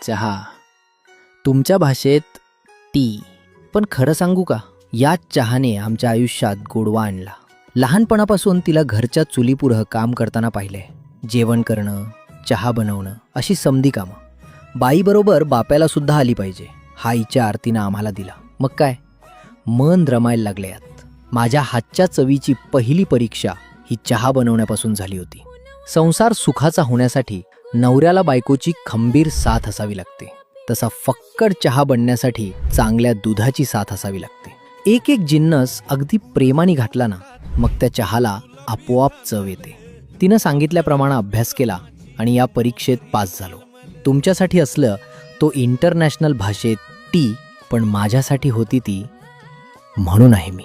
चहा, तुमच्या भाषेत टी. पण खरं सांगू का, याच चहाने आमच्या आयुष्यात गोडवा आणला. लहानपणापासून तिला घरच्या चुलीपुढं काम करताना पाहिलंय. जेवण करणं, चहा बनवणं अशी समधी कामं. बाईबरोबर बाप्याला सुद्धा आली पाहिजे हा आईच्या आरतीनं आम्हाला दिला. मग काय, मन रमायला लागले यात. माझ्या हातच्या चवीची पहिली परीक्षा ही चहा बनवण्यापासून झाली होती. संसार सुखाचा होण्यासाठी नवऱ्याला बायकोची खंबीर साथ असावी लागते, तसा फक्कड चहा बनण्यासाठी चांगल्या दुधाची साथ असावी लागते. एक एक जिन्नस अगदी प्रेमाने घातला ना, मग त्या चहाला आपोआप चव येते. तिनं सांगितल्याप्रमाणे अभ्यास केला आणि या परीक्षेत पास झालो. तुमच्यासाठी असलं तो इंटरनॅशनल भाषेत टी, पण माझ्यासाठी होती ती म्हणून आहे मी.